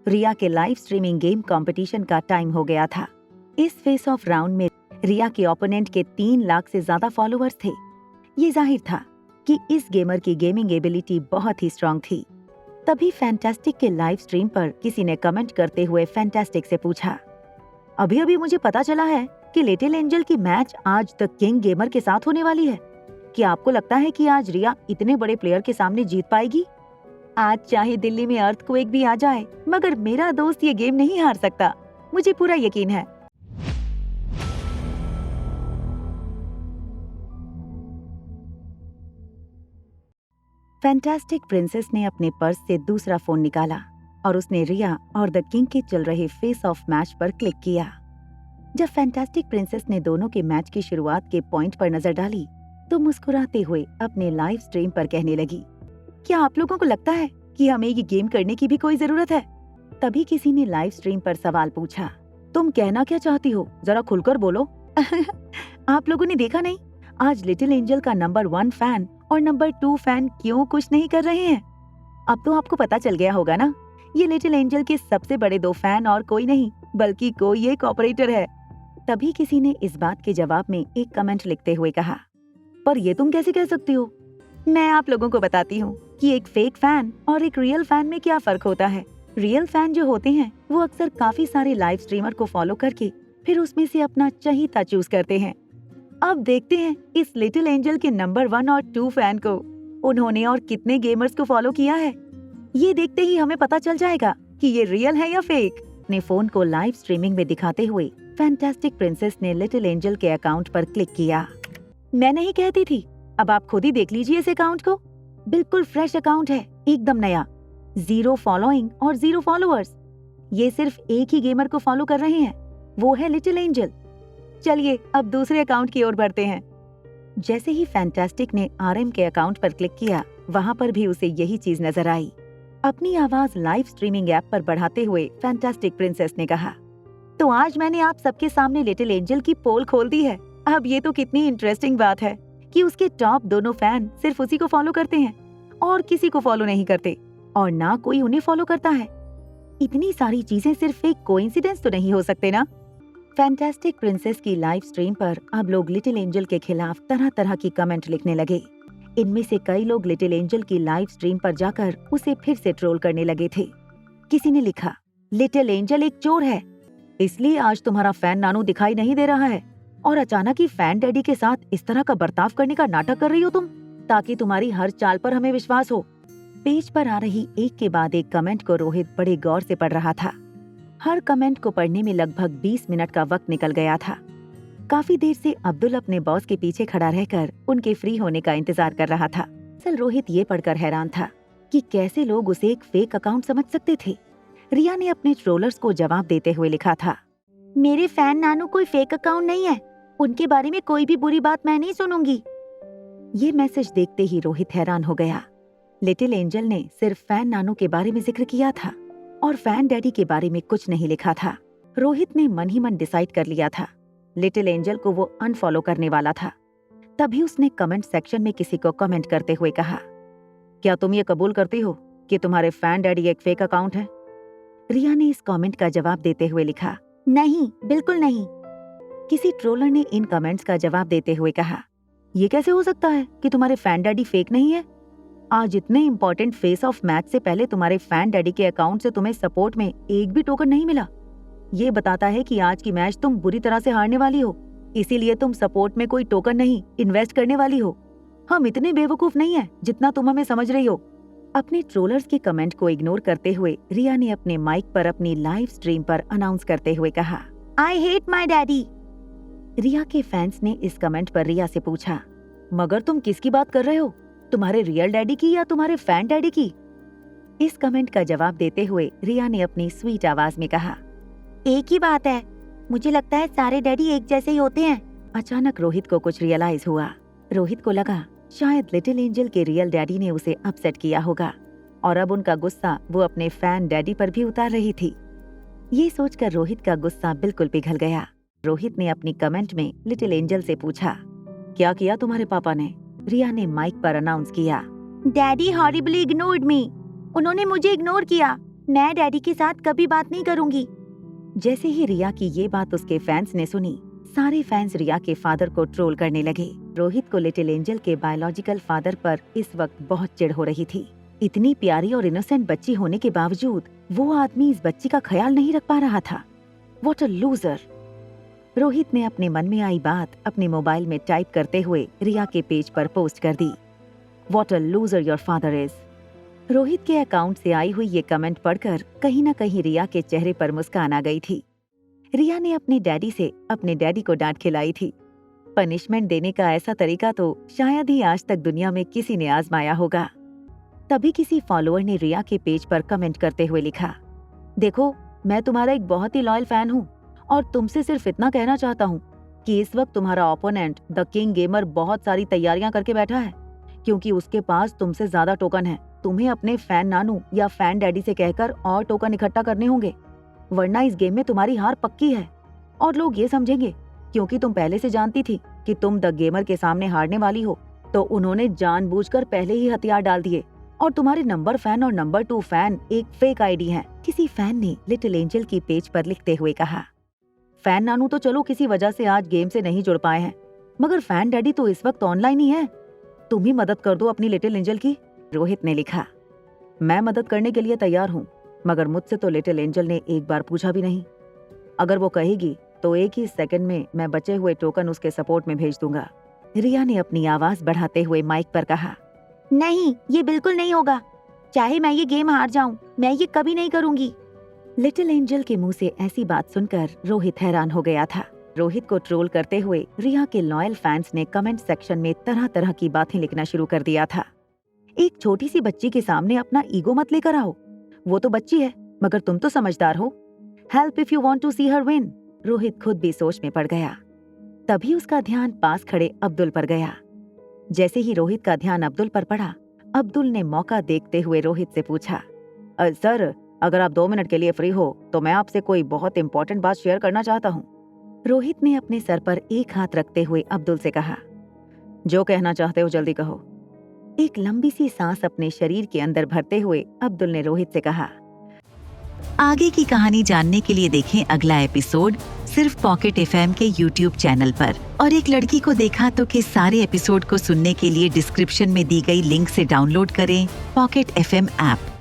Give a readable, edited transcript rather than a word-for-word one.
रिया के live streaming game competition का time हो गया था। इस फेस ऑफ राउंड में रिया के ओपोनेंट के 3 लाख से ज्यादा फॉलोअर्स थे। ये जाहिर था कि इस गेमर की गेमिंग एबिलिटी बहुत ही स्ट्रांग थी। तभी फैंटास्टिक के लाइव स्ट्रीम पर किसी ने कमेंट करते हुए फैंटास्टिक से पूछा, अभी अभी मुझे पता चला है कि लिटिल एंजल की मैच आज द किंग गेमर के साथ होने वाली है। क्या आपको लगता है कि आज रिया इतने बड़े प्लेयर के सामने जीत पाएगी? आज चाहे दिल्ली में अर्थक्वेक भी आ जाए, मगर मेरा दोस्त ये गेम नहीं हार सकता, मुझे पूरा यकीन है। फैंटास्टिक प्रिंसेस ने अपने पर्स से दूसरा फोन निकाला और उसने रिया और द किंग के चल रहे फेस ऑफ मैच पर क्लिक किया। जब फैंटास्टिक प्रिंसेस ने दोनों के मैच की शुरुआत के पॉइंट पर नजर डाली तो मुस्कुराते हुए अपने लाइव स्ट्रीम पर कहने लगी, क्या आप लोगों को लगता है कि हमें ये गेम करने की भी कोई जरूरत है? तभी किसी ने लाइव स्ट्रीम पर सवाल पूछा, तुम कहना क्या चाहती हो, जरा खुलकर बोलो। आप लोगों ने देखा नहीं, आज लिटिल एंजल का नंबर 1 फैन और नंबर 2 फैन क्यों कुछ नहीं कर रहे हैं? अब तो आपको पता चल गया होगा ना, ये लिटिल एंजल के सबसे बड़े 2 फैन और कोई नहीं बल्कि कोई एक ऑपरेटर है। तभी किसी ने इस बात के जवाब में एक कमेंट लिखते हुए कहा, पर ये तुम कैसे कह सकती हो? मैं आप लोगों को बताती हूँ कि एक फेक फैन और एक रियल फैन में क्या फर्क होता है। रियल फैन जो होते हैं वो अक्सर काफी सारे लाइव स्ट्रीमर को फॉलो करके फिर उसमें से अपना चहीता चूज करते हैं। अब देखते हैं इस लिटिल एंजल के नंबर 1 और 2 फैन को उन्होंने और कितने गेमर्स को फॉलो किया है। ये देखते ही हमें पता चल जाएगा कि ये रियल है या फेक। अपने फोन को लाइव स्ट्रीमिंग में दिखाते हुए फैंटास्टिक प्रिंसेस ने लिटिल एंजल के अकाउंट पर क्लिक किया। मैं नहीं कहती थी, अब आप खुद ही देख लीजिए इस अकाउंट को। बिल्कुल फ्रेश अकाउंट है, एकदम नया, 0 फॉलोइंग और 0 फॉलोअर्स। ये सिर्फ एक ही गेमर को फॉलो कर रहे हैं, वो है लिटिल एंजल। चलिए अब दूसरे अकाउंट की ओर बढ़ते हैं। जैसे ही फैंटास्टिक ने RM के अकाउंट पर क्लिक किया, वहाँ पर भी उसे यही चीज नजर आई। अपनी आवाज लाइव स्ट्रीमिंग ऐप पर बढ़ाते हुए फैंटास्टिक प्रिंसेस ने कहा, तो आज मैंने आप सबके सामने लिटिल एंजल की पोल खोल दी है। अब ये तो कितनी इंटरेस्टिंग बात है कि उसके टॉप दोनों फैन सिर्फ उसी को फॉलो करते हैं और किसी को फॉलो नहीं करते और ना कोई उन्हें फॉलो करता है। इतनी सारी चीजें सिर्फ एक कोइंसिडेंस तो नहीं हो सकते ना? फैंटास्टिक प्रिंसेस की लाइव स्ट्रीम पर अब लोग लिटिल एंजल के खिलाफ तरह तरह की कमेंट लिखने लगे। इनमें से कई लोग लिटिल एंजल की लाइव स्ट्रीम पर जाकर उसे फिर से ट्रोल करने लगे थे। किसी ने लिखा, लिटिल एंजल एक चोर है, इसलिए आज तुम्हारा फैन नानू दिखाई नहीं दे रहा है और अचानक ही फैन डैडी के साथ इस तरह का बर्ताव करने का नाटक कर रही हो तुम, ताकि तुम्हारी हर चाल पर हमें विश्वास हो। पेज पर आ रही एक के बाद एक कमेंट को रोहित बड़े गौर से पढ़ रहा था। हर कमेंट को पढ़ने में लगभग 20 मिनट का वक्त निकल गया था। काफी देर से अब्दुल अपने बॉस के पीछे खड़ा रहकर उनके फ्री होने का इंतजार कर रहा था। असल रोहित ये पढ़कर हैरान था कि कैसे लोग उसे एक फेक अकाउंट समझ सकते थे। रिया ने अपने ट्रोलर्स को जवाब देते हुए लिखा था, मेरे फैन नानू कोई फेक अकाउंट नहीं है, उनके बारे में कोई भी बुरी बात मैं नहीं सुनूंगी। ये मैसेज देखते ही रोहित हैरान हो गया। लिटिल एंजल ने सिर्फ फैन नानू के बारे में जिक्र किया था और फैन डैडी के बारे में कुछ नहीं लिखा था। रोहित ने मन ही मन डिसाइड कर लिया था, लिटिल एंजल को वो अनफॉलो करने वाला था। तभी उसने कमेंट सेक्शन में किसी को कमेंट करते हुए कहा, क्या तुम ये कबूल करती हो कि तुम्हारे फैन डैडी एक फेक अकाउंट है? रिया ने इस कमेंट का जवाब देते हुए लिखा, नहीं, बिल्कुल नहीं। किसी ट्रोलर ने इन कमेंट्स का जवाब देते हुए कहा, ये कैसे हो सकता है कि तुम्हारे फैन डैडी फेक नहीं है? आज इतने इम्पोर्टेंट फेस ऑफ मैच से पहले तुम्हारे फैन डैडी के अकाउंट से तुम्हें सपोर्ट में एक भी टोकन नहीं मिला। ये बताता है कि आज की मैच तुम बुरी तरह से हारने वाली हो, इसीलिए तुम सपोर्ट में कोई टोकन नहीं इन्वेस्ट करने वाली हो। हम इतने बेवकूफ नहीं है जितना तुम हमें समझ रही हो। अपने ट्रोलर्स के कमेंट को इग्नोर करते हुए रिया ने अपने माइक पर अपनी लाइव स्ट्रीम पर अनाउंस करते हुए कहा, आई हेट माई डैडी। रिया के फैंस ने इस कमेंट पर रिया से पूछा, मगर तुम किसकी बात कर रहे हो, तुम्हारे रियल डैडी की या तुम्हारे फैन डैडी की? इस कमेंट का जवाब देते हुए रिया ने अपनी स्वीट आवाज में कहा, एक ही बात है, मुझे लगता है सारे डैडी एक जैसे ही होते हैं। अचानक रोहित को कुछ रियलाइज हुआ। रोहित को लगा शायद लिटिल एंजल के रियल डैडी ने उसे अपसेट किया होगा और अब उनका गुस्सा वो अपने फैन डैडी पर भी उतार रही थी। ये सोचकर रोहित का गुस्सा बिल्कुल पिघल गया। रोहित ने अपनी कमेंट में लिटिल एंजल से पूछा, क्या किया तुम्हारे पापा ने? रिया ने माइक पर अनाउंस किया, डैडी हॉरिबली इग्नोर्ड मी। उन्होंने मुझे इग्नोर किया मैं डैडी के साथ कभी बात नहीं करूंगी। जैसे ही रिया की ये बात उसके फैंस ने सुनी, सारे फैंस रिया के फादर को ट्रोल करने लगे। रोहित को लिटिल एंजल के बायोलॉजिकल फादर पर इस वक्त बहुत चिढ़ हो रही थी। इतनी प्यारी और इनोसेंट बच्ची होने के बावजूद वो आदमी इस बच्ची का ख्याल नहीं रख पा रहा था। What a loser. रोहित ने अपने मन में आई बात अपने मोबाइल में टाइप करते हुए रिया के पेज पर पोस्ट कर दी। What a loser your father is. Rohit के अकाउंट से आई हुई ये कमेंट पढ़कर कहीं न कहीं रिया के चेहरे पर मुस्कान आ गई थी। रिया ने अपने डैडी से अपने डैडी को डांट खिलाई थी। पनिशमेंट देने का ऐसा तरीका तो शायद ही आज तक दुनिया में किसी ने आजमाया होगा। तभी किसी फॉलोअर ने रिया के पेज पर कमेंट करते हुए लिखा, देखो मैं तुम्हारा एक बहुत ही लॉयल फैन हूँ और तुमसे सिर्फ इतना कहना चाहता हूँ कि इस वक्त तुम्हारा ओपोनेंट द किंग गेमर बहुत सारी तैयारियां करके बैठा है, क्योंकि उसके पास तुमसे ज्यादा टोकन है। तुम्हें अपने फैन नानू या फैन डैडी से कहकर और टोकन इकट्ठा करने होंगे, वरना इस गेम में तुम्हारी हार पक्की है। और लोग ये समझेंगे क्योंकि तुम पहले से जानती थी कि तुम द गेमर के सामने हारने वाली हो, तो उन्होंने जानबूझकर पहले ही हथियार डाल दिए और तुम्हारे नंबर फैन और नंबर 2 फैन एक फेक आईडी हैं। किसी फैन ने लिटिल एंजल की पेज पर लिखते हुए कहा, फैन नानू तो चलो किसी वजह से आज गेम से नहीं जुड़ पाए हैं, मगर फैन डैडी तो इस वक्त ऑनलाइन ही है। तुम ही मदद कर दो अपनी लिटिल एंजल की। रोहित ने लिखा, मैं मदद करने के लिए तैयार हूँ, मगर मुझसे तो लिटिल एंजल ने एक बार पूछा भी नहीं। अगर वो कहेगी तो एक ही सेकंड में मैं बचे हुए टोकन उसके सपोर्ट में भेज दूंगा। रिया ने अपनी आवाज बढ़ाते हुए माइक पर कहा, नहीं, ये बिल्कुल नहीं होगा। चाहे मैं ये गेम हार जाऊं, मैं ये कभी नहीं करूंगी। लिटिल एंजल के मुंह से ऐसी बात सुनकर रोहित हैरान हो गया था। रोहित को ट्रोल करते हुए रिया के लॉयल फैंस ने कमेंट सेक्शन में तरह तरह की बातें लिखना शुरू कर दिया था। एक छोटी सी बच्ची के सामने अपना ईगो मत लेकर आओ, वो तो बच्ची है मगर तुम तो समझदार हो। Help if you want to see her win. Rohit खुद भी सोच में पड़ गया। तभी उसका ध्यान पास खड़े अब्दुल पर गया। जैसे ही रोहित का ध्यान अब्दुल पर पड़ा, अब्दुल ने मौका देखते हुए रोहित से पूछा, सर अगर आप 2 मिनट के लिए फ्री हो तो मैं आपसे कोई बहुत इंपॉर्टेंट बात शेयर करना चाहता हूँ। रोहित ने अपने सर पर एक हाथ रखते हुए अब्दुल से कहा, जो कहना चाहते हो जल्दी कहो। एक लंबी सी सांस अपने शरीर के अंदर भरते हुए अब्दुल ने रोहित से कहा, आगे की कहानी जानने के लिए देखें अगला एपिसोड सिर्फ पॉकेट एफएम के YouTube चैनल पर। और एक लड़की को देखा तो के सारे एपिसोड को सुनने के लिए डिस्क्रिप्शन में दी गई लिंक से डाउनलोड करें पॉकेट एफएम ऐप।